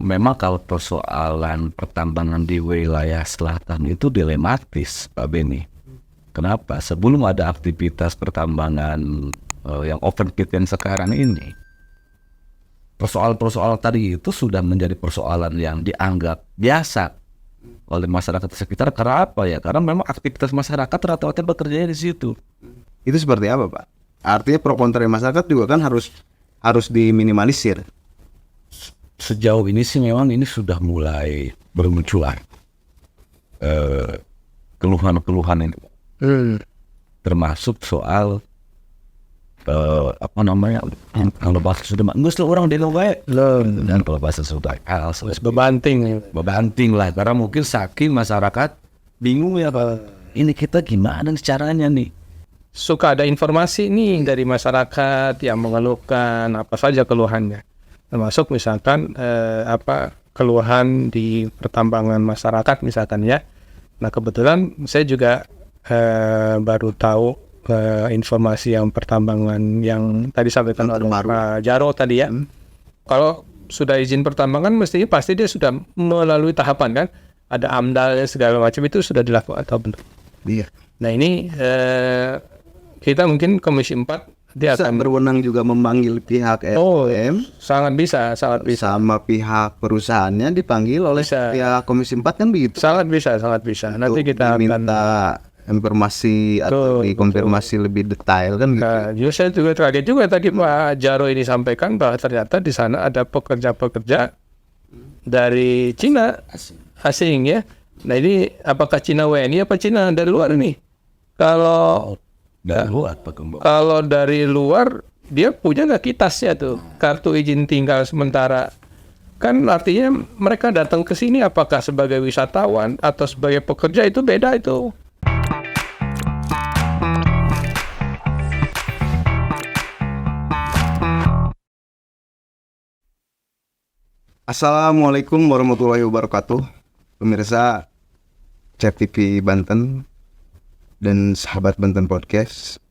memang kalau persoalan pertambangan di wilayah selatan itu dilematis, Pak Beni. Kenapa? Sebelum ada aktivitas pertambangan yang open pit yang sekarang ini, persoalan-persoalan tadi itu sudah menjadi persoalan yang dianggap biasa oleh masyarakat sekitar. Karena apa ya? Karena memang aktivitas masyarakat rata-rata bekerjanya di situ. Itu seperti apa, Pak? Artinya pro kontra masyarakat juga kan harus diminimalisir. Sejauh ini sih memang ini sudah mulai bermunculan keluhan-keluhan ini, termasuk soal apa namanya, kalau bahasa sudah nggak selalu orang delo baik dan kalau bahasa sudah bebanting lah, karena mungkin saking masyarakat bingung ya Pak, ini kita gimana caranya nih. Suka ada informasi nih dari masyarakat yang mengeluhkan apa saja keluhannya, termasuk misalkan keluhan di pertambangan masyarakat misalkan ya. Nah kebetulan saya juga baru tahu informasi yang pertambangan yang tadi sampaikan oleh Pak Jaro tadi ya. Kalau sudah izin pertambangan mestinya pasti dia sudah melalui tahapan kan, ada AMDAL segala macam itu sudah dilakukan atau belum? Iya. Nah ini kita mungkin Komisi 4 dia Bisa akan berwenang juga memanggil pihak LM sangat bisa sama pihak perusahaannya dipanggil oleh pihak Komisi 4 kan begitu. sangat bisa nanti kita minta informasi atau dikonfirmasi lebih detail kan gitu. Nah, saya juga kaget juga tadi Pak Jaro ini sampaikan bahwa ternyata di sana ada pekerja-pekerja dari Cina asing ya. Nah ini apakah Cina WNI apa Cina dari luar ini? Kalau dari luar dia punya nggak kitasnya tuh, kartu izin tinggal sementara. Kan artinya mereka datang ke sini apakah sebagai wisatawan atau sebagai pekerja itu beda itu. Assalamualaikum warahmatullahi wabarakatuh. Pemirsa Cep TV Banten dan sahabat Banten Podcast.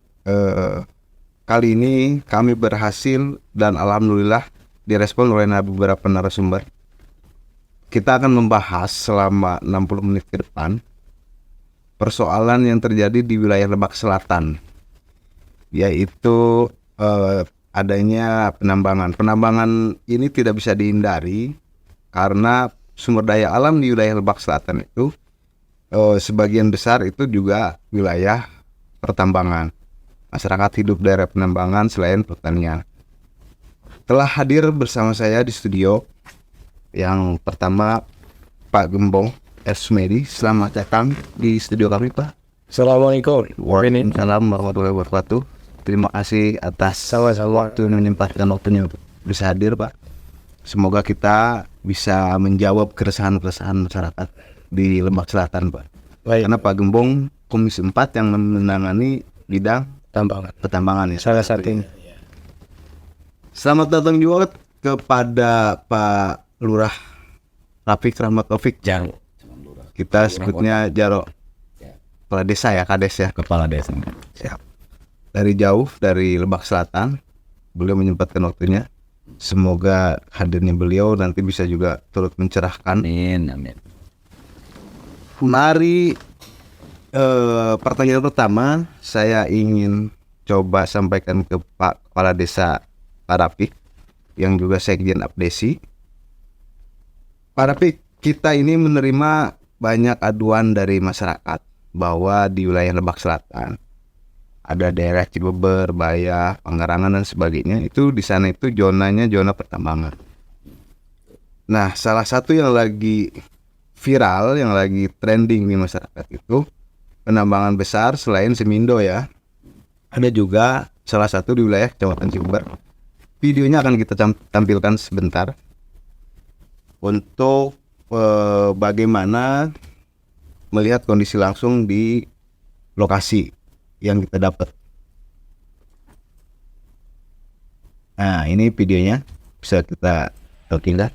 Kali ini kami berhasil dan alhamdulillah direspon oleh beberapa narasumber. Kita akan membahas selama 60 menit ke depan persoalan yang terjadi di wilayah Lebak Selatan, yaitu adanya penambangan. Penambangan ini tidak bisa dihindari karena sumber daya alam di wilayah Lebak Selatan itu sebagian besar itu juga wilayah pertambangan. Masyarakat hidup daerah penambangan selain pertanian. Telah hadir bersama saya di studio yang pertama Pak Gembong Sumedi. Selamat datang di studio kami, Pak. Assalamualaikum. Waalaikumsalam warahmatullahi wabarakatuh. Terima kasih atas waktu menyempatkan waktunya bisa hadir, Pak. Semoga kita bisa menjawab keresahan-keresahan masyarakat di Lebak Selatan, Pak. Baik. Karena Pak Gembong Komisi 4 yang menangani bidang pertambangan ya. Salah satunya. Selamat datang juga kepada Pak Lurah Rafiq Rahmat Taufik Jaro. Kita sebutnya Jaro. Kepala desa ya, Kades ya. Kepala desa. Siap. Dari jauh, dari Lebak Selatan, beliau menyempatkan waktunya. Semoga hadirnya beliau nanti bisa juga turut mencerahkan. Amin. Mari pertanyaan pertama saya ingin coba sampaikan ke Pak Kepala Desa Pak Rafiq yang juga Sekjen Abdesi. Pak Rafiq, kita ini menerima banyak aduan dari masyarakat bahwa di wilayah Lebak Selatan ada daerah Cibeber, Bayah, Panggarangan dan sebagainya, itu di sana itu zonanya zona pertambangan. Nah, salah satu yang lagi viral, yang lagi trending di masyarakat itu penambangan besar selain Semindo ya. Ada juga salah satu di wilayah Kecamatan Cibeber. Videonya akan kita tampilkan sebentar untuk bagaimana melihat kondisi langsung di lokasi yang kita dapat. Nah, ini videonya bisa kita lihat.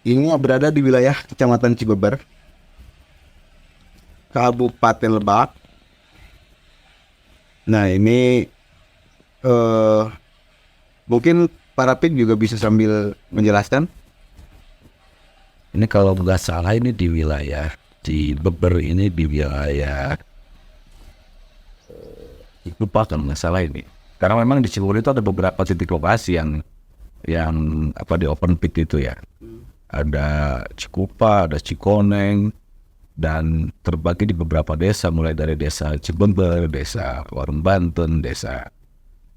ini berada di wilayah Kecamatan Cibeber, Kabupaten Lebak. Nah ini mungkin para Pik juga bisa sambil menjelaskan. Ini kalau nggak salah ini di wilayah Cibeber, ini di wilayah lupa kan nggak salah ini. Karena memang di Cilegon itu ada beberapa titik lokasi yang apa di open pit itu ya. Ada Cikupa, ada Cikoneng, dan terbagi di beberapa desa, mulai dari desa Cibeber, desa Warung Banten, desa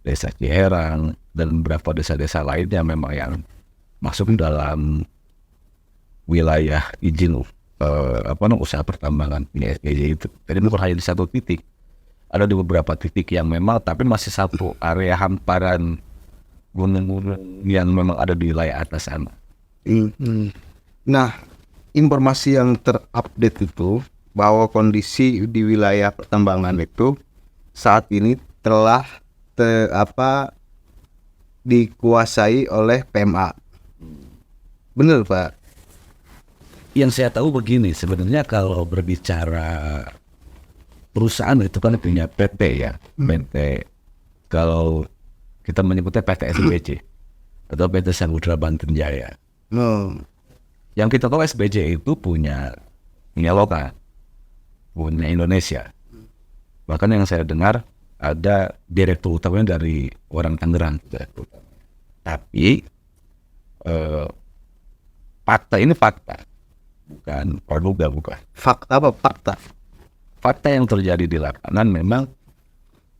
Ciherang, dan beberapa desa-desa lainnya memang yang masuk dalam wilayah izin usaha pertambangan PSBJ itu. Jadi bukan hanya di satu titik, ada di beberapa titik yang memang, tapi masih satu area hamparan gunung-gunung yang memang ada di wilayah atas sana. Nah, informasi yang terupdate itu bahwa kondisi di wilayah pertambangan itu saat ini telah dikuasai oleh PMA. Benar, Pak? Yang saya tahu begini, sebenarnya kalau berbicara perusahaan itu kan punya PT ya, PT. Kalau kita menyebutnya PT SBJ atau PT Samudra Banten Jaya. Yang kita tahu SBJ itu punya lokal, punya Indonesia. Bahkan yang saya dengar ada direktur utamanya dari orang Tangerang. Tapi fakta, bukan praduga, bukan. Fakta apa? Fakta yang terjadi di lapangan memang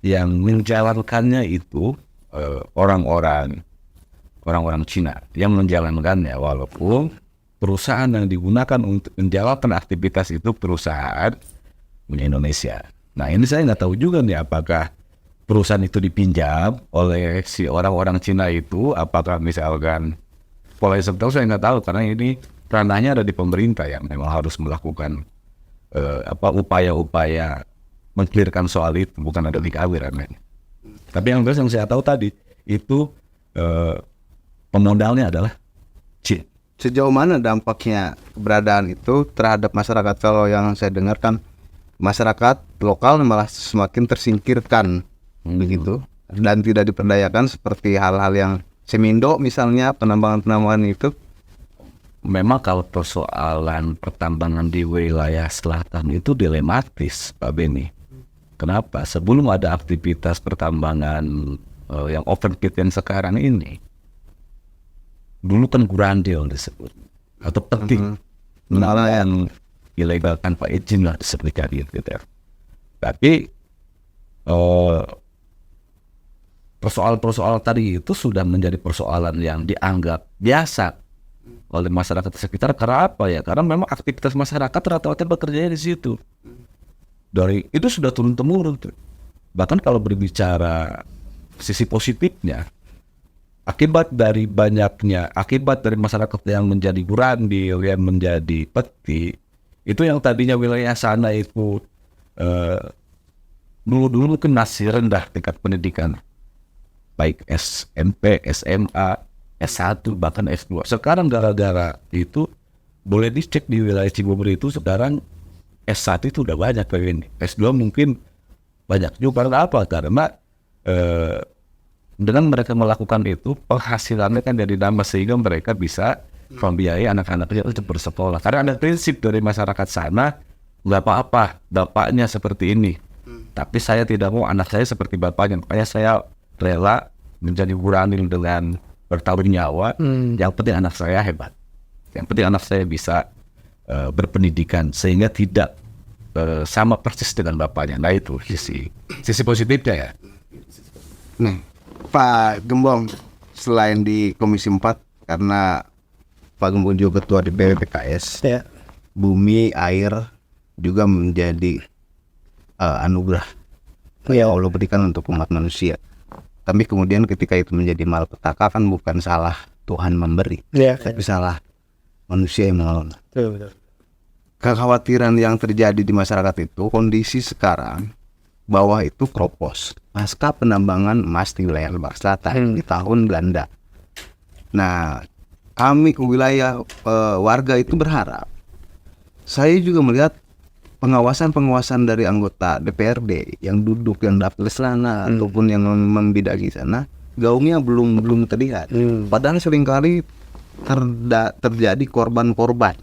yang menjalankannya itu orang-orang Cina yang menjalankannya, walaupun perusahaan yang digunakan untuk menjalankan aktivitas itu perusahaan punya Indonesia. Nah ini saya nggak tahu juga nih apakah perusahaan itu dipinjam oleh si orang-orang Cina itu, apakah misalkan pola tahu saya nggak tahu, karena ini ranahnya ada di pemerintah yang memang harus melakukan upaya-upaya mengklirkan soal itu, bukan ada di KW ranahnya. Tapi yang saya tahu tadi itu pemodalnya adalah Cina. Sejauh mana dampaknya keberadaan itu terhadap masyarakat? Kalau yang saya dengarkan, masyarakat lokal malah semakin tersingkirkan begitu dan tidak diperdayakan seperti hal-hal yang semindo misalnya, penambangan itu. Memang kalau persoalan pertambangan di wilayah selatan itu dilematis, Pak Beni. Kenapa? Sebelum ada aktivitas pertambangan yang open pit yang sekarang ini, dulu kan gurandil disebut atau penting yang ilegal tanpa izin lah disebutkan gitu. Tapi persoalan tadi itu sudah menjadi persoalan yang dianggap biasa oleh masyarakat sekitar. Karena apa ya? Karena memang aktivitas masyarakat rata-rata bekerjanya di situ. Dari itu sudah turun temurun tuh. Bahkan kalau berbicara sisi positifnya, akibat dari masyarakat yang menjadi gurandil, yang menjadi peti, itu yang tadinya wilayah sana itu dulu kan masih rendah tingkat pendidikan, baik SMP, SMA, S1, bahkan S2. Sekarang gara-gara itu, boleh dicek di wilayah Cibober itu sekarang S1 itu udah banyak ini. S2 mungkin banyak juga. Karena apa? Karena dengan mereka melakukan itu, penghasilannya kan dari nama, sehingga mereka bisa membiayai anak-anaknya untuk bersekolah. Karena ada prinsip dari masyarakat sana, nggak apa-apa bapaknya seperti ini, tapi saya tidak mau anak saya seperti bapaknya. Makanya saya rela menjadi gurandil dengan bertaruh nyawa. Yang penting anak saya hebat, yang penting anak saya bisa berpendidikan sehingga tidak sama persis dengan bapaknya. Nah itu sisi positifnya ya. Nah, Pak Gembong, selain di Komisi 4, karena Pak Gembong juga ketua di BPPKS, bumi, air juga menjadi anugerah yang Allah berikan untuk umat manusia. Tapi kemudian ketika itu menjadi malapetaka, kan bukan salah Tuhan memberi, tapi salah manusia yang mengelola. Betul. Kekhawatiran yang terjadi di masyarakat itu, kondisi sekarang bawah itu kropos pasca penambangan emas di wilayah Lebak Selatan di tahun Belanda. Nah, kami ke wilayah warga itu berharap. Saya juga melihat pengawasan dari anggota DPRD yang duduk yang dapil sana ataupun yang membidagi sana, gaungnya belum terlihat. Padahal seringkali terjadi korban-korban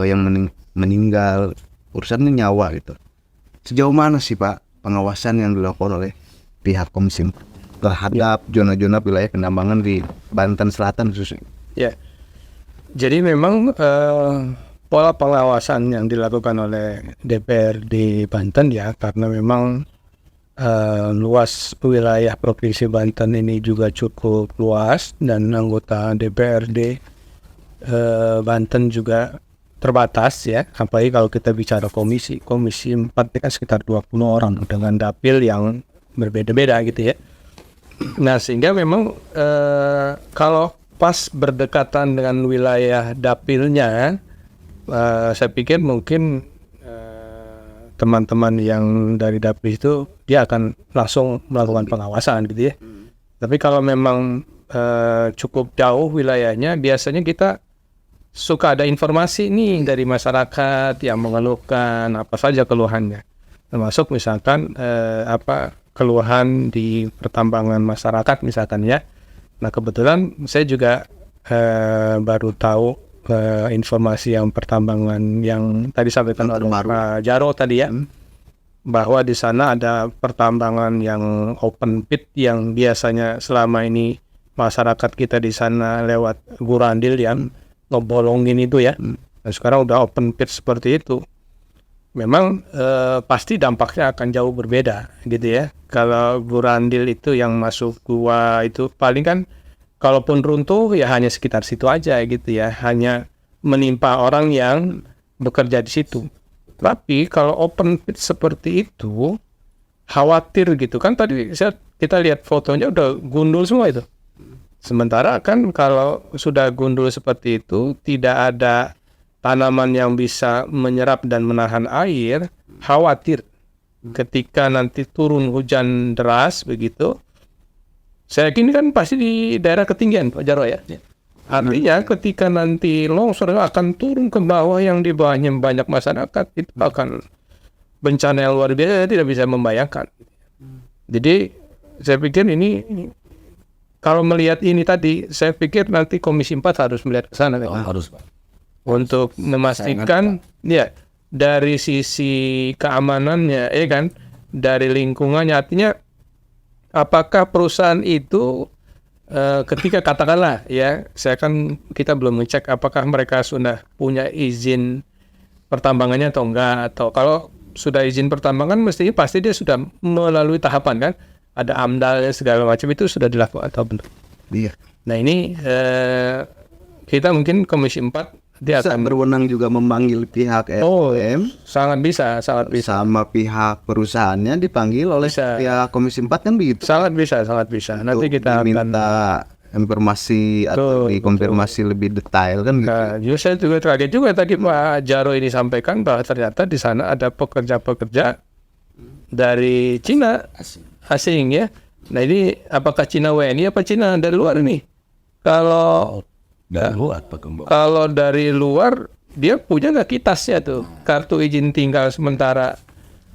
yang meninggal, urusannya nyawa gitu. Sejauh mana sih Pak pengawasan yang dilakukan oleh pihak Komisi 4 terhadap zona-zona wilayah penambangan di Banten Selatan khususnya? Ya, jadi memang pola pengawasan yang dilakukan oleh DPRD Banten ya, karena memang luas wilayah Provinsi Banten ini juga cukup luas dan anggota DPRD Banten juga terbatas ya, apalagi kalau kita bicara komisi 4 kan sekitar 20 orang dengan dapil yang berbeda-beda gitu ya. Nah sehingga memang kalau pas berdekatan dengan wilayah dapilnya, saya pikir mungkin teman-teman yang dari dapil itu dia akan langsung melakukan pengawasan gitu ya. Tapi kalau memang cukup jauh wilayahnya, biasanya kita suka ada informasi nih dari masyarakat yang mengeluhkan apa saja keluhannya, termasuk misalkan keluhan di pertambangan masyarakat misalkan ya. Nah kebetulan saya juga baru tahu informasi yang pertambangan yang tadi sampaikan oleh Pak Jaro tadi ya, bahwa di sana ada pertambangan yang open pit yang biasanya selama ini masyarakat kita di sana lewat gurandil yang ngebolongin itu ya. Nah, sekarang udah open pit seperti itu. Memang pasti dampaknya akan jauh berbeda gitu ya. Kalau gurandil itu yang masuk gua itu paling kan kalaupun runtuh ya hanya sekitar situ aja gitu ya, hanya menimpa orang yang bekerja di situ. Tapi kalau open pit seperti itu khawatir gitu kan, tadi kita lihat fotonya udah gundul semua itu. Sementara kan kalau sudah gundul seperti itu, tidak ada tanaman yang bisa menyerap dan menahan air, khawatir ketika nanti turun hujan deras begitu. Saya yakin kan pasti di daerah ketinggian Pak Jarwo ya. Artinya ketika nanti longsor akan turun ke bawah, yang di bawahnya banyak masyarakat, itu akan bencana yang luar biasa, tidak bisa membayangkan. Jadi saya pikir ini, kalau melihat ini tadi, saya pikir nanti Komisi 4 harus melihat ke sana. Harus Pak. Untuk memastikan ya dari sisi keamanannya ya kan, dari lingkungannya, artinya apakah perusahaan itu ketika katakanlah ya, kita belum ngecek apakah mereka sudah punya izin pertambangannya atau enggak, atau kalau sudah izin pertambangan mestinya pasti dia sudah melalui tahapan kan, ada AMDAL segala macam, itu sudah dilakukan atau belum? Iya. Nah ini kita mungkin Komisi 4 dia Bisa akan berwenang juga memanggil pihak LM sangat bisa sama pihak perusahaannya dipanggil oleh pihak Komisi 4 kan begitu. sangat bisa nanti kita akan minta informasi atau dikonfirmasi lebih detail kan gitu. Nah, saya juga kaget juga tadi Pak Jaro ini sampaikan bahwa ternyata di sana ada pekerja-pekerja dari Cina asing ya. Nah ini apakah Cina WNI apa Cina dari luar ini? Kalau dari luar dia punya nggak kitasnya tuh, kartu izin tinggal sementara,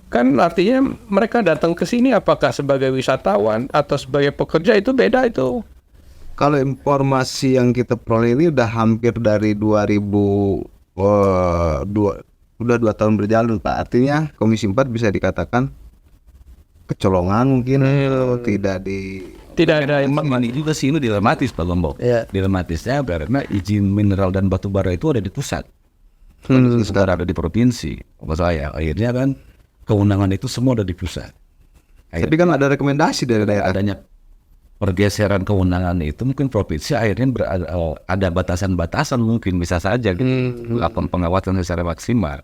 kan artinya mereka datang ke sini apakah sebagai wisatawan atau sebagai pekerja, itu beda itu. Kalau informasi yang kita peroleh ini udah hampir dari 2002, udah 2 tahun berjalan Pak. Artinya Komisi 4 bisa dikatakan kecolongan mungkin, tidak ada Ini juga sih ini dilematis Pak Lombok. Ya. Dilematisnya karena izin mineral dan batu bara itu ada di pusat. Sekarang ada di provinsi. Akhirnya kan kewenangan itu semua ada di pusat. Tapi kan ada rekomendasi dari daerah. Adanya pergeseran kewenangan itu mungkin provinsi akhirnya ada batasan-batasan, mungkin bisa saja melakukan pengawasan secara maksimal.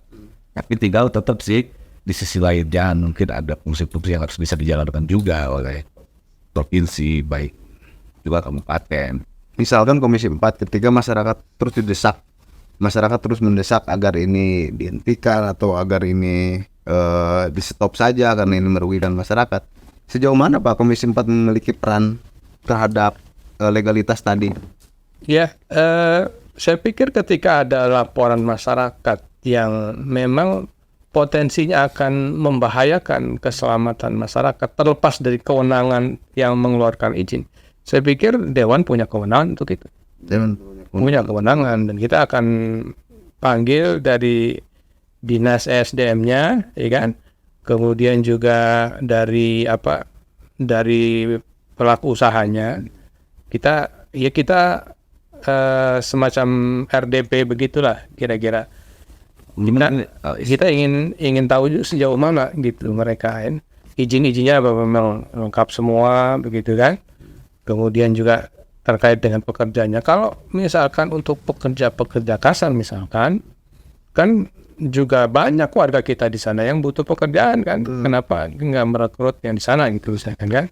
Tapi tinggal tetap sih di sisi lainnya mungkin ada fungsi-fungsi yang harus bisa dijalankan juga oleh provinsi, baik juga kabupaten. Misalkan Komisi 4 ketika masyarakat terus mendesak agar ini dihentikan atau agar ini di stop saja karena ini merugikan masyarakat. Sejauh mana Pak Komisi 4 memiliki peran terhadap legalitas tadi? Ya, saya pikir ketika ada laporan masyarakat yang memang potensinya akan membahayakan keselamatan masyarakat terlepas dari kewenangan yang mengeluarkan izin, saya pikir Dewan punya kewenangan untuk itu. Punya kewenangan, dan kita akan panggil dari dinas ESDM-nya, ya kan? Kemudian juga dari pelaku usahanya. Kita semacam RDP begitulah kira-kira. Kita ingin tahu sejauh mana gitu mereka kan. Izin-izinnya apa memang lengkap semua begitu kan. Kemudian juga terkait dengan pekerjanya. Kalau misalkan untuk pekerja kasar misalkan, kan juga banyak warga kita di sana yang butuh pekerjaan kan. Kenapa nggak merekrut yang di sana gitu misalkan kan?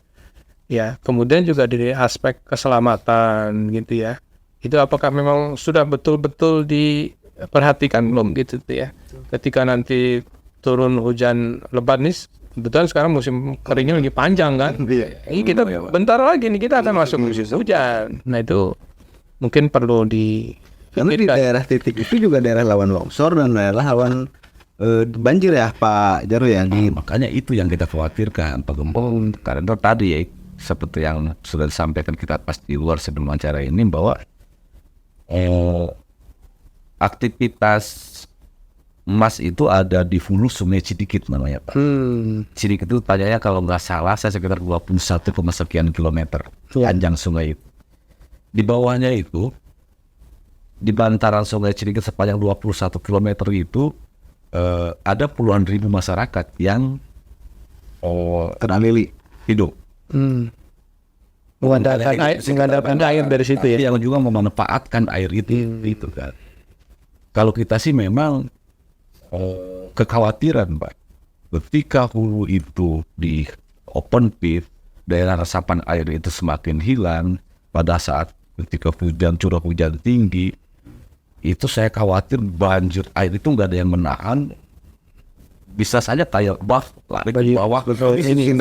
Ya, kemudian juga dari aspek keselamatan gitu ya. Itu apakah memang sudah betul-betul diperhatikan belum gitu tuh ya. Ketika nanti turun hujan lebat nih, kebetulan sekarang musim keringnya lagi panjang kan. Ini kita bentar lagi nih kita akan masuk musim hujan. Nah itu mungkin perlu Karena di daerah titik itu juga daerah rawan longsor dan daerah rawan banjir ya Pak Jarwo ya. Makanya itu yang kita khawatirkan Pak Gembong. Karena tadi ya seperti yang sudah disampaikan kita pas di luar sebelum acara ini bahwa aktivitas emas itu ada di hulu Sungai Cidikit namanya Pak. Cidikit itu tanyanya kalau nggak salah saya sekitar 21, sekian kilometer panjang sungai itu. Di bawahnya itu di bantaran Sungai Cidikit sepanjang 21 kilometer itu ada puluhan ribu masyarakat yang Teralili hidup. Mengandalkan air dari situ ya. Yang juga memanfaatkan air itu kan. Kalau kita sih memang kekhawatiran Pak, ketika hulu itu di open pit, daerah resapan air itu semakin hilang pada saat ketika curah hujan tinggi, itu saya khawatir banjir air itu nggak ada yang menahan, bisa saja kayak lari ke bawah. Ini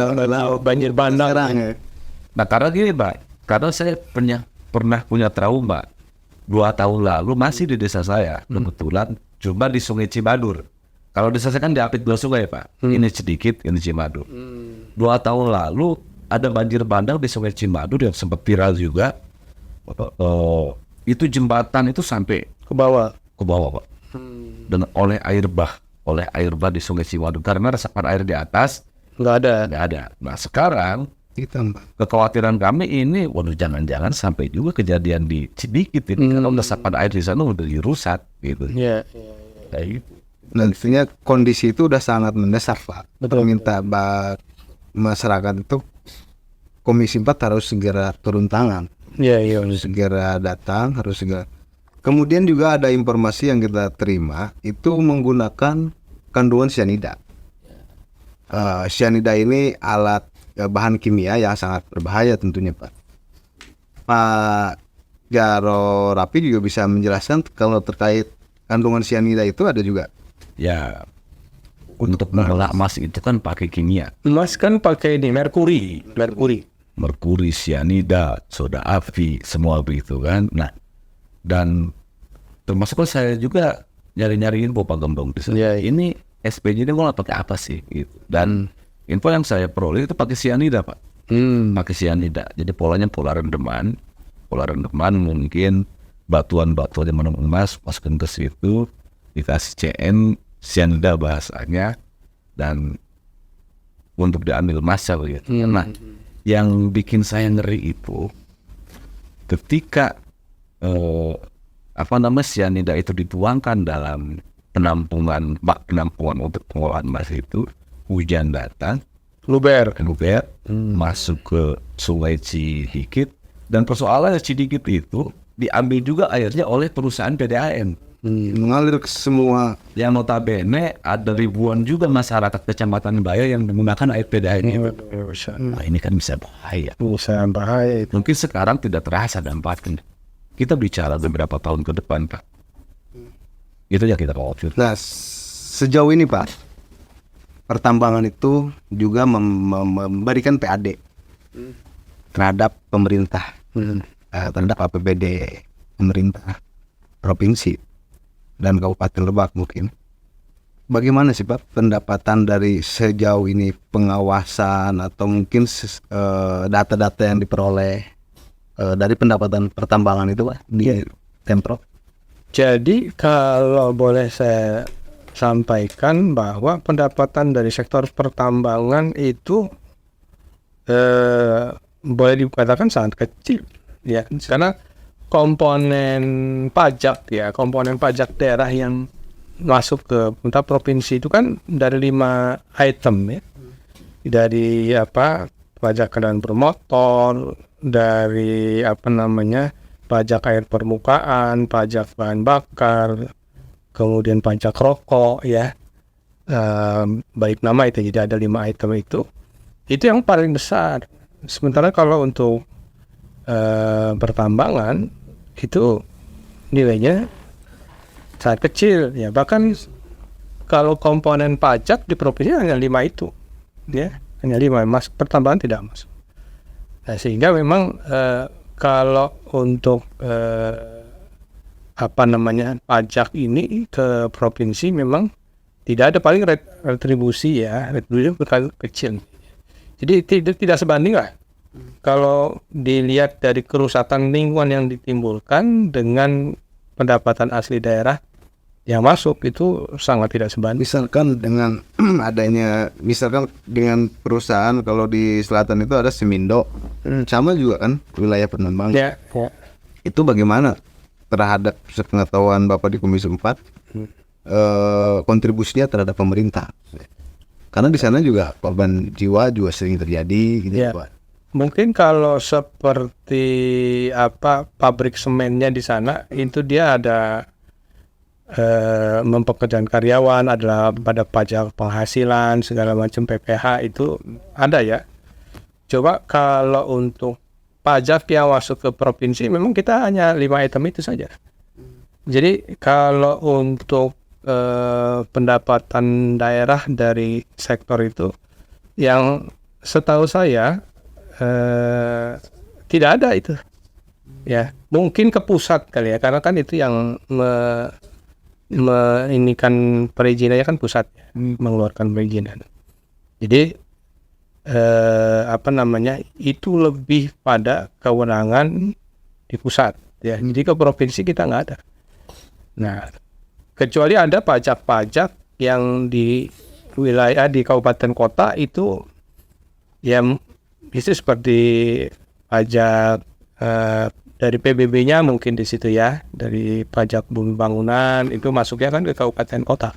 banjir bandang. Nah karena gini Pak, karena saya pernah punya trauma 2 tahun lalu masih di desa saya kebetulan cuma di Sungai Cimadur. Kalau desa saya kan diapit 2 sungai Pak, ini sedikit, ini Cimadur. 2 tahun lalu ada banjir bandang di Sungai Cimadur yang sempat viral juga. Itu jembatan itu sampai Ke bawah Pak. Dan oleh air bah di Sungai Cimadur karena resapan air di atas nggak ada. Nah sekarang kekhawatiran kami ini, waduh jangan-jangan sampai juga kejadian di Cidikit ini kalau resapan air di sana udah dirusak gitu. Iya. Kayak gitu. Nah, artinya kondisi itu udah sangat mendesak Pak. Betul. Minta masyarakat itu Komisi 4 harus segera turun tangan. Iya. Harus segera datang, harus segera. Kemudian juga ada informasi yang kita terima itu menggunakan kandungan cyanida. Cyanida ini alat bahan kimia yang sangat berbahaya tentunya Pak. Pak Jarwo Rapi juga bisa menjelaskan kalau terkait kandungan cyanida itu ada juga. Ya untuk mengolah emas itu kan pakai kimia. Emas kan pakai ini merkuri. Merkuri, cyanida, soda api, semua begitu kan. Nah, dan termasuk saya juga nyari-nyari info Pak Gembong di sana. Ini SPJ ini mau pakai apa sih gitu. Dan info yang saya peroleh itu pakai cyanida Pak. Pakai cyanida. Jadi polanya pola rendeman mungkin batuan-batuan yang menurut emas masukkan ke situ, dikasih CN cyanida bahasanya, dan untuk diambil massa begitu. Nah, yang bikin saya ngeri itu ketika cyanida itu dituangkan dalam penampungan untuk pengolahan emas itu, hujan datang, luber masuk ke Sungai Cidikit, dan persoalannya Cidikit itu diambil juga airnya oleh perusahaan PDAM. Mengalir ke semua. Yang notabene ada ribuan juga masyarakat Kecamatan Baya yang menggunakan air PDAM itu. Nah ini kan bisa bahaya. Mungkin sekarang tidak terasa dampaknya. Kita bicara beberapa tahun ke depan Pak. Itu ya kita khawatir. Nah sejauh ini Pak, pertambangan itu juga memberikan PAD terhadap pemerintah, terhadap APBD pemerintah provinsi dan Kabupaten Lebak mungkin. Bagaimana sih Pak pendapatan dari sejauh ini pengawasan atau mungkin data-data yang diperoleh dari pendapatan pertambangan itu Pak di Pemprov? Jadi kalau boleh saya sampaikan bahwa pendapatan dari sektor pertambangan itu boleh dikatakan sangat kecil ya, karena komponen pajak daerah yang masuk ke pemerintah provinsi itu kan dari 5 item ya, dari pajak kendaraan bermotor, dari pajak air permukaan, pajak bahan bakar, kemudian pajak rokok ya, baik nama itu. Jadi ada 5 item itu yang paling besar. Sementara kalau untuk pertambangan itu nilainya sangat kecil ya, bahkan kalau komponen pajak di provinsi hanya 5 itu ya, hanya 5, pertambangan tidak masuk. Nah, sehingga memang kalau untuk pajak ini ke provinsi memang tidak ada, paling retribusi berkali kecil. Jadi tidak sebanding lah kalau dilihat dari kerusakan lingkungan yang ditimbulkan dengan pendapatan asli daerah yang masuk, itu sangat tidak sebanding. Misalkan dengan dengan perusahaan, kalau di selatan itu ada Semindo, sama juga kan wilayah penambang. Ya. Itu bagaimana terhadap sepengetahuan Bapak di Komisi 4 kontribusinya terhadap pemerintah? Karena di sana juga korban jiwa juga sering terjadi gitu ya. Pak. Mungkin kalau seperti pabrik semennya di sana itu dia ada mempekerjakan karyawan, adalah pada pajak penghasilan segala macam, PPh itu ada ya. Coba kalau untuk pajak yang masuk ke provinsi memang kita hanya 5 item itu saja. Jadi kalau untuk pendapatan daerah dari sektor itu, yang setahu saya tidak ada itu ya. Mungkin ke pusat kali ya, karena kan itu yang inikan perizinannya kan pusat ya, mengeluarkan perizinan. Jadi itu lebih pada kewenangan di pusat ya. Jadi ke provinsi kita nggak ada. Nah, kecuali ada pajak-pajak yang di wilayah di kabupaten kota itu yang itu seperti pajak dari PBB-nya mungkin di situ ya, dari pajak bumi bangunan itu masuknya kan ke kabupaten kota.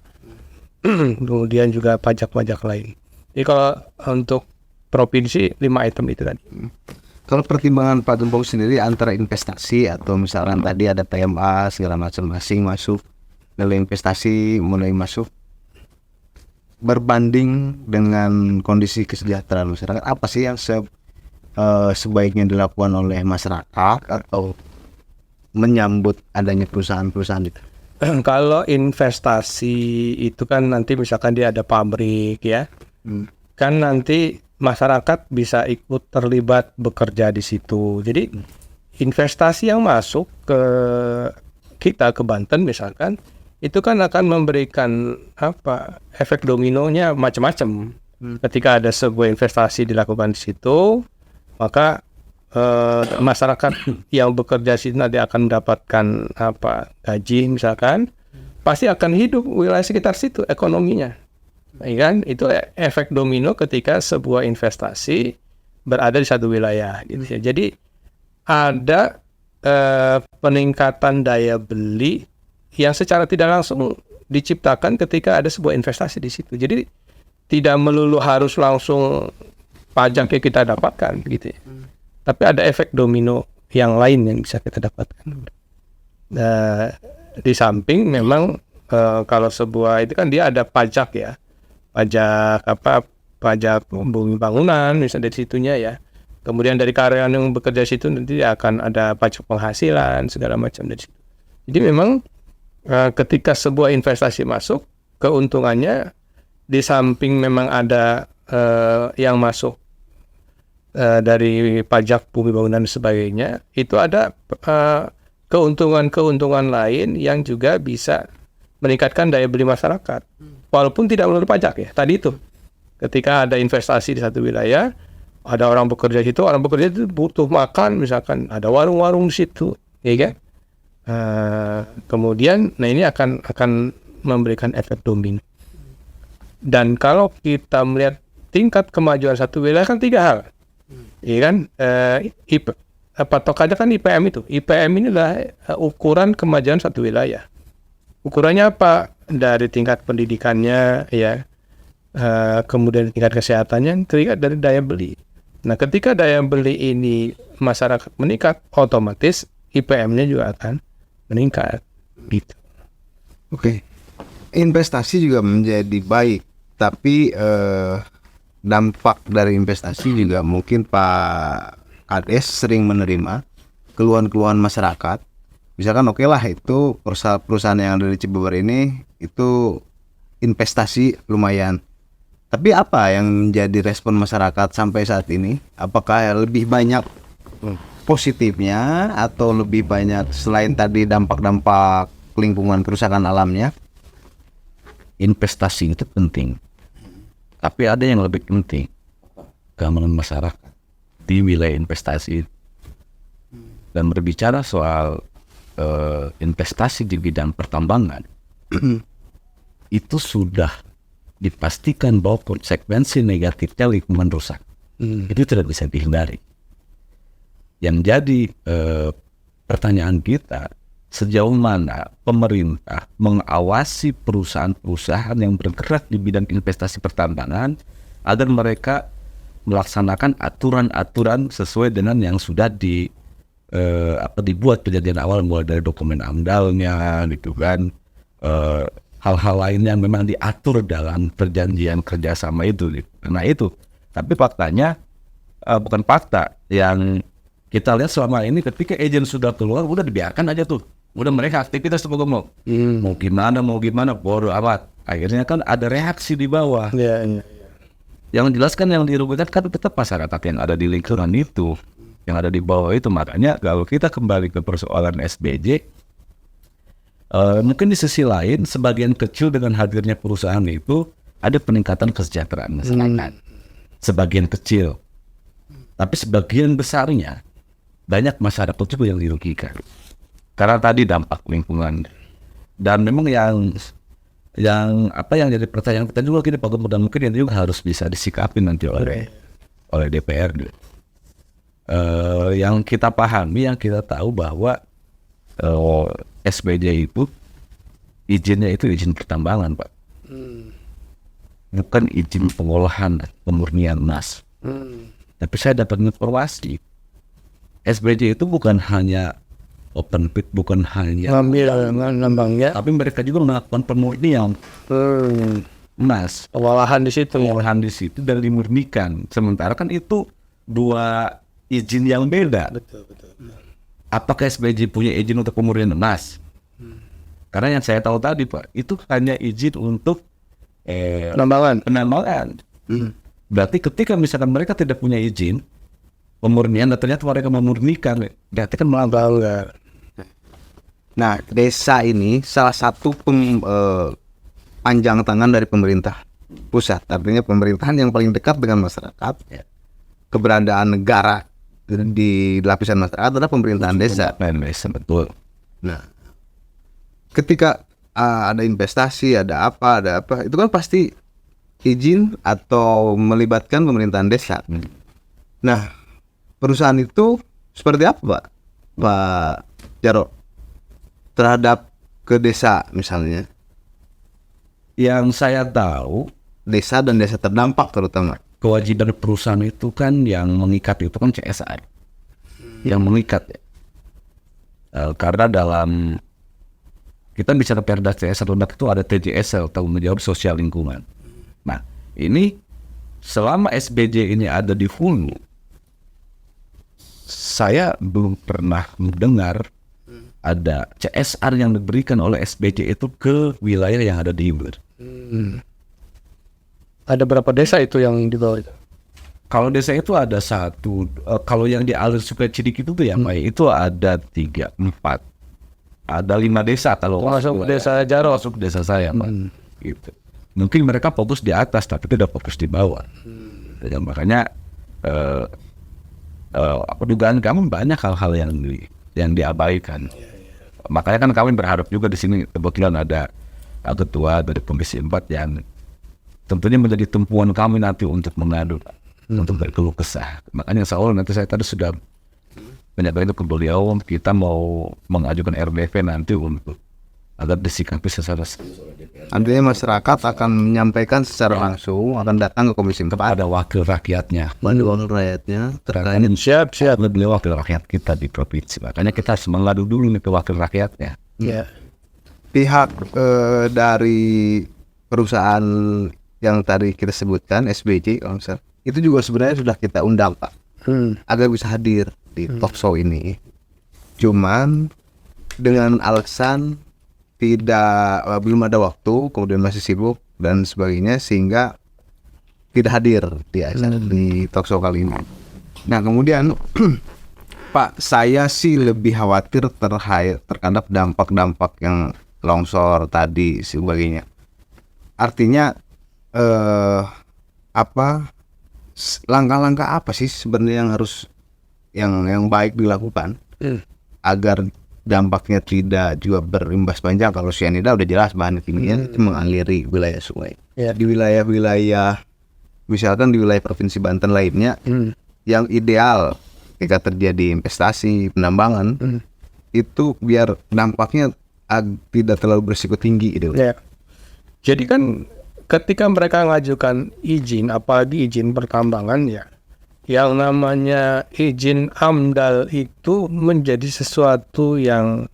Kemudian juga pajak-pajak lain. Jadi kalau untuk provinsi 5 item itu tadi. Kalau pertimbangan Pak Gembong sendiri antara investasi atau misalkan tadi ada PMA segala macam masing masuk, nilai investasi mulai masuk, berbanding dengan kondisi kesejahteraan masyarakat, apa sih yang sebaiknya dilakukan oleh masyarakat atau menyambut adanya perusahaan-perusahaan itu? Kalau investasi itu kan nanti misalkan dia ada pabrik ya, kan nanti masyarakat bisa ikut terlibat bekerja di situ. Jadi investasi yang masuk ke kita, ke Banten misalkan, itu kan akan memberikan efek dominonya macam-macam. Ketika ada sebuah investasi dilakukan di situ, maka masyarakat yang bekerja di situ nanti akan mendapatkan gaji misalkan, pasti akan hidup wilayah sekitar situ ekonominya. Ya kan? Itu efek domino ketika sebuah investasi berada di satu wilayah gitu ya. Jadi ada peningkatan daya beli yang secara tidak langsung diciptakan ketika ada sebuah investasi di situ. Jadi tidak melulu harus langsung pajak yang kita dapatkan gitu ya. Tapi ada efek domino yang lain yang bisa kita dapatkan. Di samping memang kalau sebuah itu kan dia ada pajak ya. Pajak bumi bangunan misalnya dari situnya ya. Kemudian dari karyawan yang bekerja di situ nanti akan ada pajak penghasilan segala macam dari situ. Jadi memang ketika sebuah investasi masuk, keuntungannya di samping memang ada yang masuk dari pajak bumi bangunan dan sebagainya, itu ada keuntungan-keuntungan lain yang juga bisa meningkatkan daya beli masyarakat. Walaupun tidak melalui pajak ya. Tadi itu, ketika ada investasi di satu wilayah, ada orang bekerja di situ, orang bekerja itu butuh makan, misalkan ada warung-warung di situ, ya kan? Kemudian, nah ini akan memberikan efek domino. Dan kalau kita melihat tingkat kemajuan satu wilayah kan 3 hal, ya kan? Patokannya kan IPM itu. IPM ini adalah ukuran kemajuan satu wilayah. Ukurannya apa? Dari tingkat pendidikannya, ya, kemudian tingkat kesehatannya, ketiga dari daya beli. Nah, ketika daya beli ini masyarakat meningkat, otomatis IPM-nya juga akan meningkat. Gitu. Oke. Investasi juga menjadi baik, tapi dampak dari investasi juga mungkin Pak Kades sering menerima keluhan-keluhan masyarakat. Misalkan oke lah itu perusahaan yang ada di Cibeber ini itu investasi lumayan. Tapi apa yang menjadi respon masyarakat sampai saat ini? Apakah lebih banyak positifnya atau lebih banyak selain tadi dampak-dampak lingkungan kerusakan alamnya? Investasi itu penting, tapi ada yang lebih penting, keamanan masyarakat di wilayah investasi. Dan berbicara soal investasi di bidang pertambangan, itu sudah dipastikan bahwa konsekuensi negatifnya lingkungan rusak. Itu tidak bisa dihindari. Yang jadi pertanyaan kita, sejauh mana pemerintah mengawasi perusahaan-perusahaan yang bergerak di bidang investasi pertambangan agar mereka melaksanakan aturan-aturan sesuai dengan yang sudah dibuat perjanjian awal, mulai dari dokumen amdalnya, gitu kan, hal-hal lain yang memang diatur dalam perjanjian kerjasama itu. Gitu. Nah itu, tapi faktanya bukan fakta yang kita lihat selama ini. Ketika agent sudah keluar, udah dibiarkan aja tuh, udah mereka aktivitas tuh mau gimana bodo amat. Akhirnya kan ada reaksi di bawah. Yang jelaskan yang dirugikan kan tetap masyarakat yang ada di lingkungan itu, yang ada di bawah itu. Makanya kalau kita kembali ke persoalan SBJ, mungkin di sisi lain sebagian kecil dengan hadirnya perusahaan itu ada peningkatan kesejahteraan masyarakat. Sebagian kecil, tapi sebagian besarnya banyak masyarakat juga yang dirugikan karena tadi dampak lingkungan. Dan memang yang jadi pertanyaan kita juga gini Pak Gubernur, dan mungkin yang juga harus bisa disikapi nanti oleh DPR. Yang kita pahami, yang kita tahu bahwa SBJ itu izinnya itu izin pertambangan, Pak, bukan izin pengolahan pemurnian emas. Tapi saya dapat informasi SBJ itu bukan hanya open pit, bukan hanya Ngambil nambangnya, tapi mereka juga melakukan pemurnian emas, pengolahan di situ. Dan dimurnikan. Sementara kan itu dua izin yang beda. Betul. Apakah SBJ punya izin untuk pemurnian emas? Karena yang saya tahu tadi Pak, itu hanya izin untuk penambangan. Berarti ketika misalkan mereka tidak punya izin pemurnian dan ternyata mereka memurnikan, berarti kan melanggar. Nah, desa ini salah satu panjang tangan dari pemerintah pusat. Artinya pemerintahan yang paling dekat dengan masyarakat. Keberadaan negara di lapisan masyarakat adalah pemerintahan desa. Betul. Nah, ketika ada investasi, ada apa, itu kan pasti izin atau melibatkan pemerintahan desa. Nah, perusahaan itu seperti apa, Pak Jarod, terhadap ke desa misalnya? Yang saya tahu, desa dan desa terdampak terutama. Kewajiban perusahaan itu kan yang mengikat itu kan CSR, yang mengikat ya. Karena dalam kita bicara Perda CSR itu ada TJSL, tanggung jawab sosial lingkungan. Nah, ini selama SBJ ini ada di hulu, saya belum pernah mendengar ada CSR yang diberikan oleh SBJ itu ke wilayah yang ada di hilir. Ada berapa desa itu yang di bawah itu? Kalau desa itu ada satu, kalau yang di Alir Sungai Cidik itu tuh ya Pak, itu ada 3, 4. ada 5 desa kalau Masuk desa Jaro. masuk desa saya, Pak. Gitu. Mungkin mereka fokus di atas tapi tidak fokus di bawah. Ya, makanya dugaan kami banyak hal-hal yang diabaikan. Makanya kan kami berharap juga di sini kebetulan ada ketua dari Komisi 4 yang tentunya menjadi tumpuan kami nanti untuk mengadu, untuk berkeluh kesah. Makanya insya Allah nanti saya tadi sudah menyampaikan ke beliau, kita mau mengajukan RDP nanti untuk agar disikapi secara Artinya masyarakat akan menyampaikan secara langsung, akan datang ke Komisi 4 kepada wakil rakyatnya. wakil rakyatnya terkait Siap. Beliau wakil rakyat kita di provinsi. Makanya kita harus mengadu dulu nih ke wakil rakyatnya. Ya. pihak dari perusahaan yang tadi kita sebutkan SBJ kalau misalnya, itu juga sebenarnya sudah kita undang Pak agar bisa hadir di talk show ini. Cuman dengan alasan belum ada waktu, kemudian masih sibuk dan sebagainya, sehingga tidak hadir di acara di talk show kali ini. Nah kemudian Pak, saya sih lebih khawatir terhadap dampak-dampak yang longsor tadi sebagainya. Artinya langkah-langkah apa sih sebenarnya yang harus yang baik dilakukan agar dampaknya tidak juga berimbas panjang? Kalau cyanida udah jelas bahan kimia mengaliri wilayah sungai. Di wilayah-wilayah misalkan di wilayah Provinsi Banten lainnya yang ideal ketika terjadi investasi penambangan itu biar dampaknya tidak terlalu berisiko tinggi gitu. Ya. Jadi kan ketika mereka mengajukan izin, apalagi izin pertambangan ya, yang namanya izin AMDAL itu menjadi sesuatu yang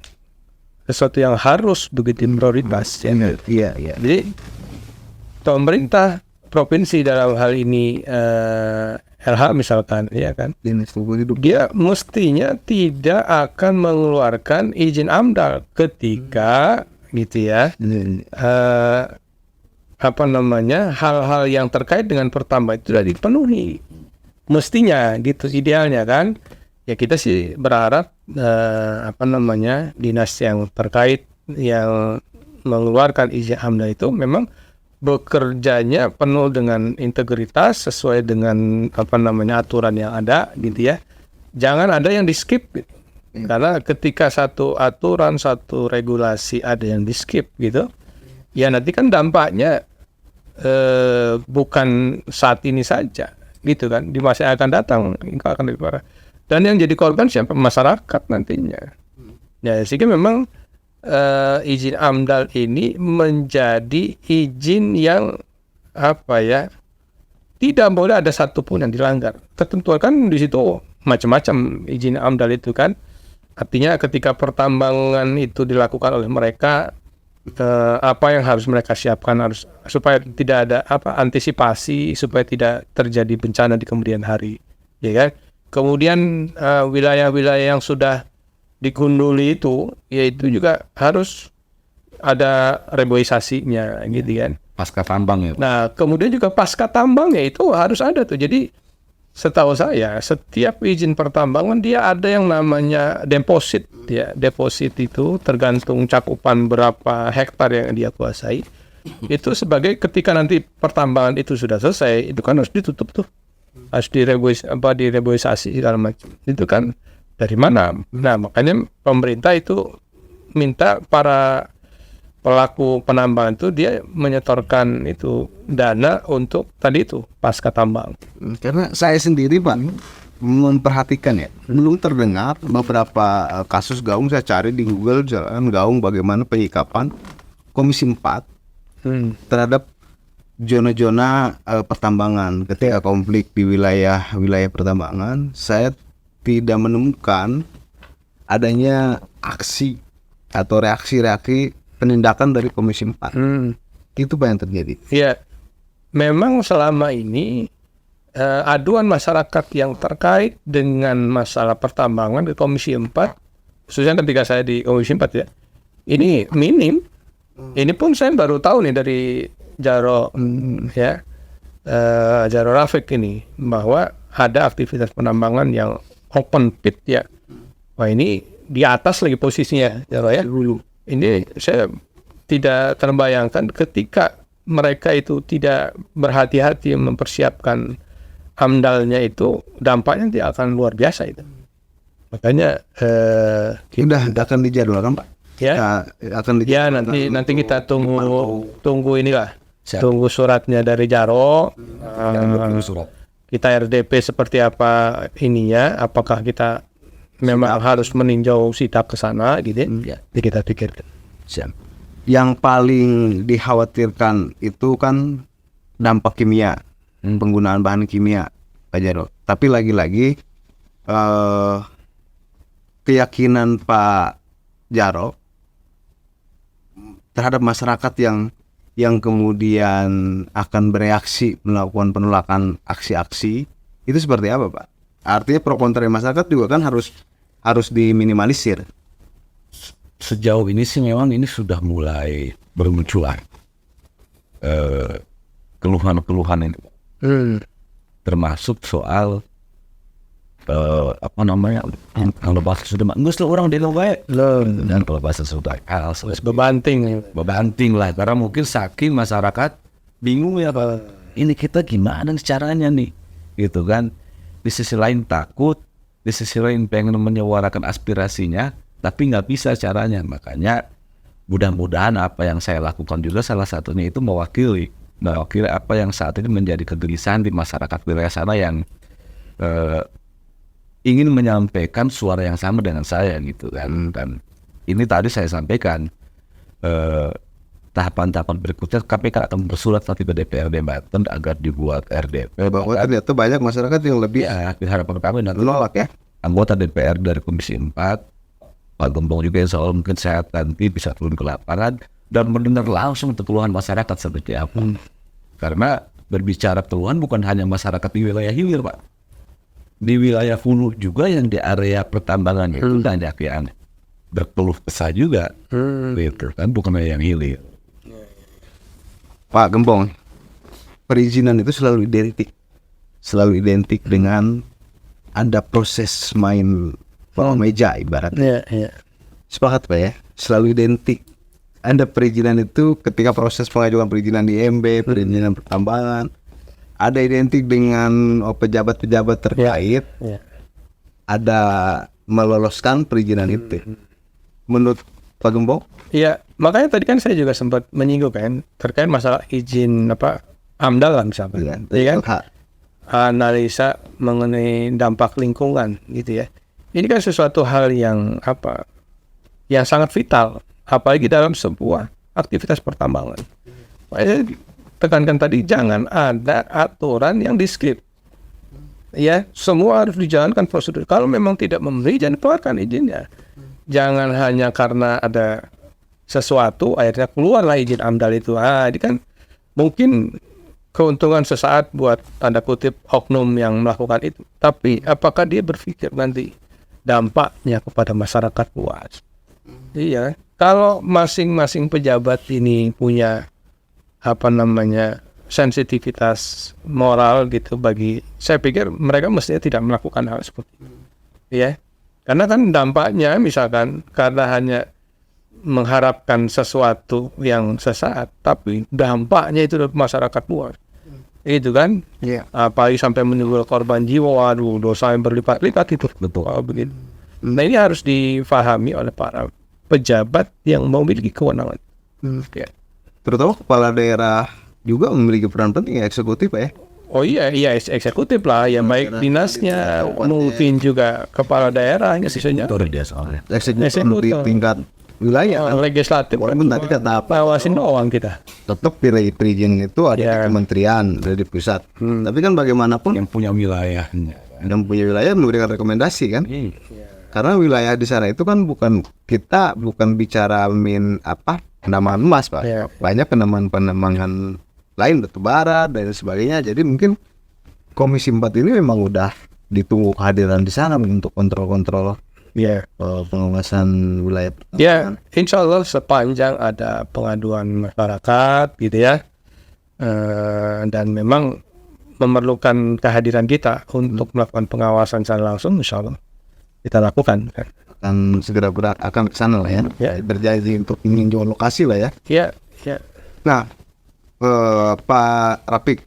harus begitu prioritas ya. Iya. Jadi pemerintah provinsi dalam hal ini LH misalkan, ya kan, dia mestinya tidak akan mengeluarkan izin AMDAL ketika gitu ya. Hal-hal yang terkait dengan pertambangan itu sudah dipenuhi. Mestinya gitu idealnya kan. Ya kita sih berharap dinas yang terkait yang mengeluarkan izin AMDAL itu memang bekerjanya penuh dengan integritas sesuai dengan aturan yang ada gitu ya. Jangan ada yang di skip gitu. Karena ketika satu aturan, satu regulasi ada yang di skip gitu, ya nanti kan dampaknya bukan saat ini saja gitu kan, di masa yang akan datang itu akan lebih parah. Dan yang jadi korban siapa? Masyarakat nantinya. Ya sehingga memang izin AMDAL ini menjadi izin yang tidak boleh ada satupun yang dilanggar. Ketentuan kan di situ macam-macam izin AMDAL itu kan. Artinya ketika pertambangan itu dilakukan oleh mereka, apa yang harus mereka siapkan harus supaya tidak ada antisipasi supaya tidak terjadi bencana di kemudian hari, ya kan? Kemudian wilayah-wilayah yang sudah digunduli itu, yaitu juga harus ada reboisasinya, gitu kan? Pasca tambang ya. Nah, kemudian juga pasca tambangnya itu harus ada tuh. Jadi setahu saya setiap izin pertambangan dia ada yang namanya deposit ya. Deposit itu tergantung cakupan berapa hektar yang dia kuasai. Itu sebagai ketika nanti pertambangan itu sudah selesai, itu kan harus ditutup tuh. Harus direboisasi segala macam. Itu kan dari mana? Nah, makanya pemerintah itu minta para pelaku penambangan itu dia menyetorkan itu dana untuk tadi itu pasca tambang. Karena saya sendiri Pak memperhatikan ya, belum terdengar beberapa kasus gaung. Saya cari di Google jalan gaung bagaimana penyikapan Komisi 4 terhadap zona-zona pertambangan ketika konflik di wilayah pertambangan. Saya tidak menemukan adanya aksi atau reaksi penindakan dari Komisi 4. Itu apa yang terjadi? Ya, memang selama ini aduan masyarakat yang terkait dengan masalah pertambangan di Komisi 4, khususnya ketika saya di Komisi 4 ya, ini minim. Ini pun saya baru tahu nih dari Jaro Jaro Rafiq ini bahwa ada aktivitas penambangan yang open pit ya. Wah, ini di atas lagi posisinya, ya. Ini saya tidak terbayangkan ketika mereka itu tidak berhati-hati mempersiapkan amdalnya, itu dampaknya tidak akan luar biasa itu. Makanya Udah akan dijadwalkan Pak. ya, Akan ya dijadwalkan nanti untuk kita tunggu inilah, Siap. tunggu suratnya dari Jaro. Surat. Kita RDP seperti apa ininya, apakah kita memang harus meninjau sidak ke sana gitu ya. Jadi kita pikirkan. Siap. Yang paling dikhawatirkan itu kan dampak kimia, penggunaan bahan kimia, Pak Jaro. Tapi lagi-lagi keyakinan Pak Jaro terhadap masyarakat yang kemudian akan bereaksi melakukan penolakan aksi-aksi itu seperti apa, Pak? Artinya pro kontra masyarakat juga kan harus diminimalisir. Sejauh ini sih memang ini sudah mulai bermunculan keluhan-keluhan ini, termasuk soal apa namanya, kalau bahasa sudah nggak orang di baik, dan kalau bahasa sudah bebanting lah, karena mungkin saking masyarakat bingung ya, ini kita gimana nih caranya nih, gitu kan. Di sisi lain takut, di sisi lain pengen menyuarakan aspirasinya, tapi nggak bisa caranya. Makanya mudah-mudahan apa yang saya lakukan juga salah satunya itu mewakili apa yang saat ini menjadi kegelisahan di masyarakat wilayah sana yang ingin menyampaikan suara yang sama dengan saya gitu kan. Dan ini tadi saya sampaikan tahapan-tahapan berikutnya KPK akan bersurat nanti ke DPRD Banten agar dibuat RDP. Bahwa ternyata banyak masyarakat yang lebih Ya, harapan kami nanti menolak ya. anggota DPR dari Komisi 4, Pak Gembong juga insya Allah mungkin sehat nanti bisa turun ke lapangan dan mendengar langsung keluhan masyarakat seperti apa. Karena berbicara keluhan bukan hanya masyarakat di wilayah hilir, Pak. Di wilayah hulu juga yang di area pertambangan itu banyak yang berkeluh kesah juga, gitu kan, bukan hanya yang hilir. Pak Gembong, perizinan itu selalu identik dengan ada proses main bawah meja ibaratnya. Iya. Sepakat Pak ya? Selalu identik. Ada perizinan itu ketika proses pengajuan perizinan di MB, perizinan pertambangan, ada identik dengan pejabat-pejabat terkait, ada meloloskan perizinan itu. Menurut Pak Gembong? Iya, makanya tadi kan saya juga sempat menyinggung kan terkait masalah izin AMDAL lah misalnya. Iya kan? Analisa mengenai dampak lingkungan gitu ya. Ini kan sesuatu hal yang yang sangat vital, apalagi dalam sebuah aktivitas pertambangan. Saya tekankan tadi, jangan ada aturan yang diskip. Ya, semua harus dijalankan prosedur. Kalau memang tidak memberi, jangan keluarkan izinnya. Jangan hanya karena ada sesuatu akhirnya keluarlah izin AMDAL itu. Ini kan mungkin keuntungan sesaat buat tanda kutip oknum yang melakukan itu. Tapi apakah dia berpikir nanti dampaknya kepada masyarakat luas? Iya, kalau masing-masing pejabat ini punya sensitivitas moral gitu, saya pikir mereka mestinya tidak melakukan hal seperti itu. Ya. Karena kan dampaknya misalkan karena hanya mengharapkan sesuatu yang sesaat, tapi dampaknya itu dari masyarakat luas. Itu kan, apalagi sampai menimbulkan korban jiwa, waduh, dosa yang berlipat-lipat itu. Betul. Begitu. Nah, ini harus difahami oleh para pejabat yang memiliki kewenangan. Ya. Terutama kepala daerah juga memiliki peran penting ya, eksekutif Pak ya. Oh iya eksekutif lah, ya baik dinasnya, mungkin juga kepala daerahnya sisanya. Eksekutif di tingkat wilayah kan. Legislatif. Walaupun tadi kata apa, Ngawasin doang kita. tetap perizinan itu ada di kementerian, dari pusat. Tapi kan bagaimanapun Yang punya wilayahnya. yang punya wilayah memberikan rekomendasi kan. Karena wilayah di sana itu kan bukan bicara penambangan emas Pak. Banyak penambangan lain, batu bara dan sebagainya. Jadi mungkin Komisi 4 ini memang udah ditunggu kehadiran di sana untuk kontrol-kontrol pengawasan wilayah. Ya, insya Allah sepanjang ada pengaduan masyarakat gitu ya, dan memang memerlukan kehadiran kita untuk melakukan pengawasan secara langsung, insya Allah kita lakukan. akan segera akan ke sana lah ya. Ya. Berjanji untuk meninjau lokasi lah ya. Ya, ya. Nah, Pak Rafiq,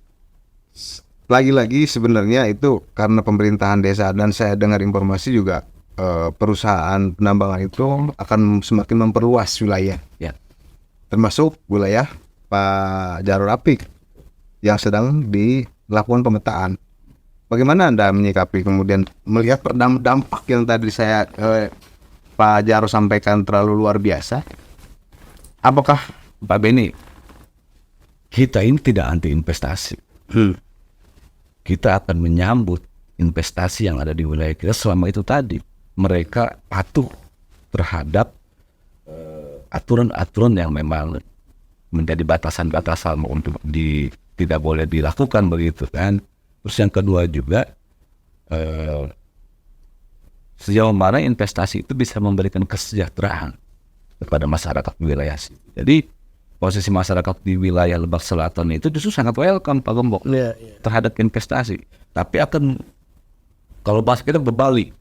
lagi-lagi sebenarnya itu karena pemerintahan desa, dan saya dengar informasi juga perusahaan penambangan itu akan semakin memperluas wilayah, Ya. termasuk wilayah Pak Jarod Rafiq yang sedang dilakukan pemetaan. Bagaimana Anda menyikapi kemudian melihat dampak yang tadi Pak Jarod sampaikan terlalu luar biasa? Apakah Pak Beni, kita ini tidak anti investasi. Kita akan menyambut investasi yang ada di wilayah kita selama itu tadi mereka patuh terhadap aturan-aturan yang memang menjadi batasan-batasan untuk tidak boleh dilakukan begitu kan. Terus yang kedua juga sejauh mana investasi itu bisa memberikan kesejahteraan kepada masyarakat wilayah. Jadi posisi masyarakat di wilayah Lebak Selatan itu justru sangat welcome Pak Gembong terhadap investasi. Tapi akan kalau bahasa kita berbalik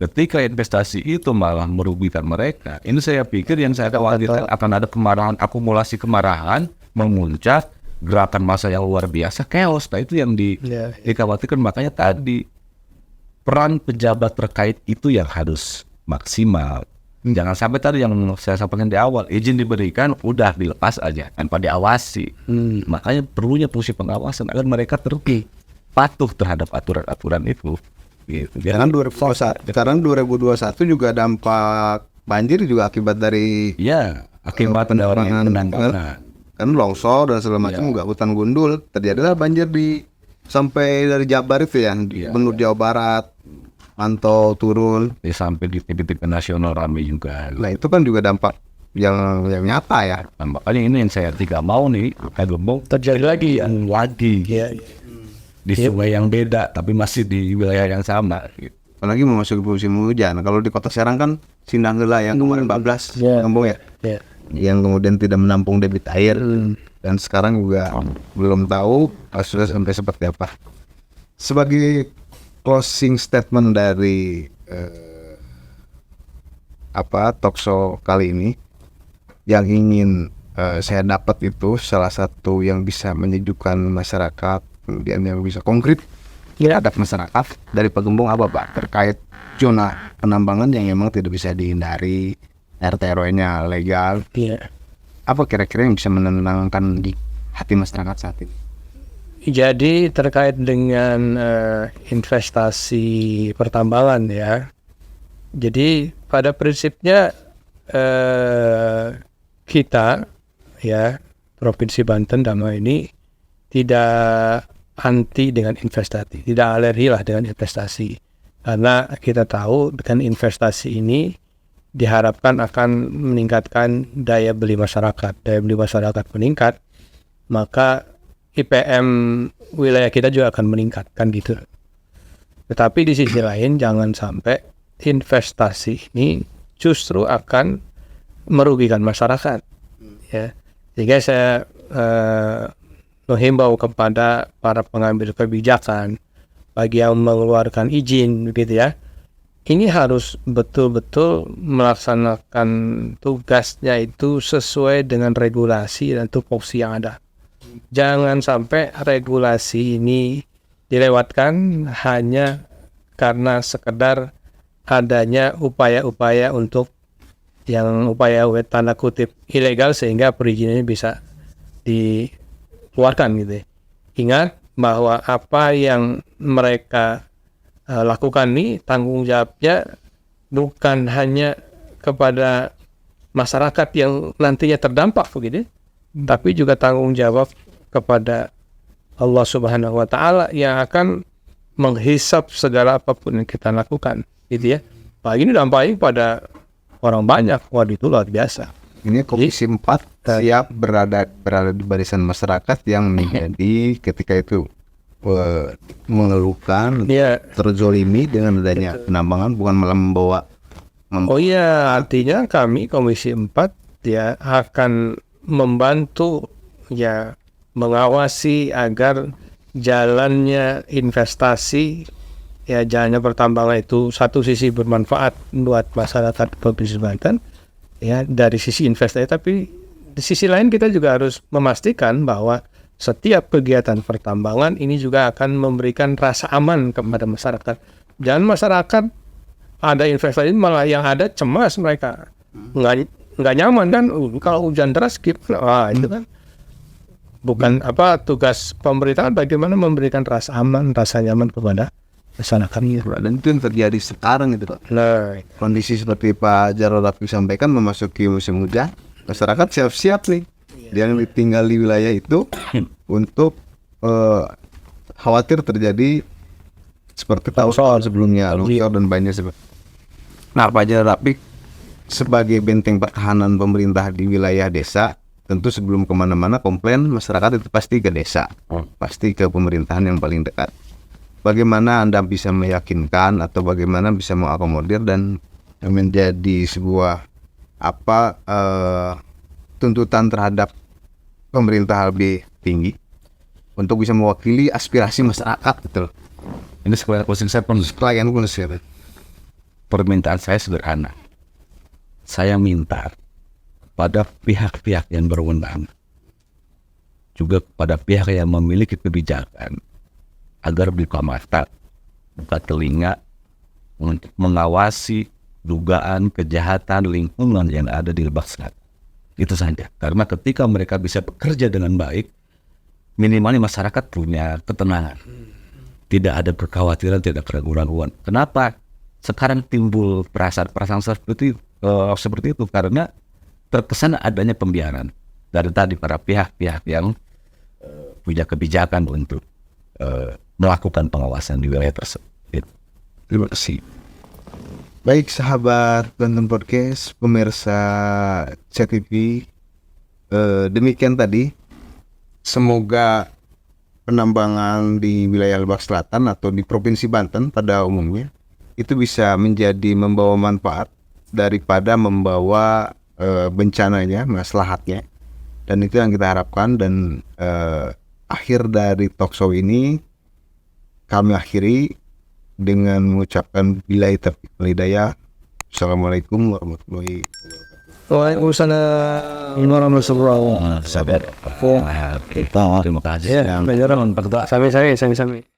ketika investasi itu malah merugikan mereka. Ini saya pikir yang saya khawatirkan akan ada kemarahan, akumulasi kemarahan, memuncak, gerakan massa yang luar biasa, chaos. Nah itu yang dikhawatirkan. Makanya tadi peran pejabat terkait itu yang harus maksimal. Jangan sampai tadi yang saya sampaikan di awal, izin diberikan, udah dilepas aja tanpa diawasi. Makanya perlunya fungsi pengawasan agar mereka patuh terhadap aturan-aturan itu. Gitu. Sekarang 2021 juga dampak banjir juga akibat dari akibat penanganan kan longsor dan segala macam, juga hutan gundul, terjadilah banjir sampai dari Jabar itu ya, Benur Jawa Barat, mantau turun sampai di titik nasional ramai juga. Nah itu kan juga dampak yang nyata ya. Nah, makanya ini yang saya tidak mau nih Gembong Terjadi lagi di sungai yang beda tapi masih di wilayah yang sama gitu. Apalagi memasuki musim hujan. Kalau di Kota Serang kan Sindanggela yang kemarin 14 Gembong ya, yang kemudian tidak menampung debit air, dan sekarang juga belum tahu sudah sampai seperti apa. Sebagai closing statement dari talkshow kali ini, yang ingin saya dapat itu salah satu yang bisa menyejukkan masyarakat, kemudian yang bisa konkret terhadap masyarakat dari Pak Gembong apa Pak terkait zona penambangan yang memang tidak bisa dihindari, RT/RW-nya legal. Apa kira-kira yang bisa menenangkan di hati masyarakat saat ini? Jadi terkait dengan investasi pertambangan ya. Jadi pada prinsipnya kita ya Provinsi Banten dalam hal ini tidak anti dengan investasi, tidak alergi lah dengan investasi. Karena kita tahu dengan investasi ini diharapkan akan meningkatkan daya beli masyarakat. Daya beli masyarakat meningkat, maka IPM wilayah kita juga akan meningkat, kan gitu. Tetapi di sisi lain jangan sampai investasi ini justru akan merugikan masyarakat. Ya, sehingga saya menghimbau kepada para pengambil kebijakan bagi yang mengeluarkan izin, begitu ya. Ini harus betul-betul melaksanakan tugasnya itu sesuai dengan regulasi dan tupoksi yang ada. Jangan sampai regulasi ini dilewatkan hanya karena sekedar adanya upaya-upaya untuk yang upaya tanda kutip ilegal sehingga perizinannya bisa dikeluarkan gitu. Ingat bahwa apa yang mereka lakukan ini tanggung jawabnya bukan hanya kepada masyarakat yang nantinya terdampak begitu, tapi juga tanggung jawab kepada Allah Subhanahu wa taala yang akan menghisap segala apapun yang kita lakukan, gitu ya. Pak, ini dampaknya pada orang banyak. Waduh, itu luar biasa. Ini Komisi 4 siap berada di barisan masyarakat yang menjadi ketika itu mengeluhkan, terzolimi dengan adanya penambangan, bukan malah membawa. Oh iya, artinya kami Komisi 4 ya akan membantu ya mengawasi agar jalannya investasi ya jalannya pertambangan itu satu sisi bermanfaat buat masyarakat Provinsi Banten ya dari sisi investasi, tapi di sisi lain kita juga harus memastikan bahwa setiap kegiatan pertambangan ini juga akan memberikan rasa aman kepada masyarakat. Jangan masyarakat ada investasi malah yang ada cemas, mereka nggak nyaman kan. Kalau hujan deras gimana? Itu kan bukan tugas pemerintahan bagaimana memberikan rasa aman, rasa nyaman kepada masyarakat. Dan itu yang terjadi sekarang itu Pak. Nah, Kondisi seperti Pak Jarod Rafi sampaikan, memasuki musim hujan, masyarakat siap-siap nih yang tinggal di wilayah itu untuk khawatir terjadi seperti tahun sebelumnya, longsor dan banjir seperti. Nah, Pak Jarod Rafi sebagai benteng pertahanan pemerintah di wilayah desa, tentu sebelum kemana-mana komplain masyarakat itu pasti ke desa, pasti ke pemerintahan yang paling dekat. Bagaimana Anda bisa meyakinkan atau bagaimana bisa mengakomodir dan menjadi sebuah tuntutan terhadap pemerintah lebih tinggi untuk bisa mewakili aspirasi masyarakat, betul. Ini sekedar posisi saya Pelayan konsep. permintaan saya sederhana. Saya minta pada pihak-pihak yang berwenang, juga kepada pihak yang memiliki kebijakan, agar buka mata, buka telinga untuk mengawasi dugaan kejahatan lingkungan yang ada di Lebak Selatan. Itu saja. Karena ketika mereka bisa bekerja dengan baik, minimalnya masyarakat punya ketenangan. Tidak ada kekhawatiran, tidak ada keraguan-keraguan. Kenapa sekarang timbul perasaan-perasaan seperti itu? Karena terkesan adanya pembiaran dari tadi para pihak-pihak yang punya kebijakan untuk melakukan pengawasan di wilayah tersebut. Terima kasih. Baik sahabat Banten Podcast, pemirsa CTV, demikian tadi. Semoga penambangan di wilayah Lebak Selatan atau di Provinsi Banten pada umumnya itu bisa membawa manfaat daripada membawa bencananya, maslahatnya. Dan itu yang kita harapkan. Dan akhir dari talkshow ini kami akhiri dengan mengucapkan billahi taufiq wal hidayah. Assalamualaikum warahmatullahi wabarakatuh. Waalaikumsalam warahmatullahi wabarakatuh. Sabar. Terima kasih. Ya, sampai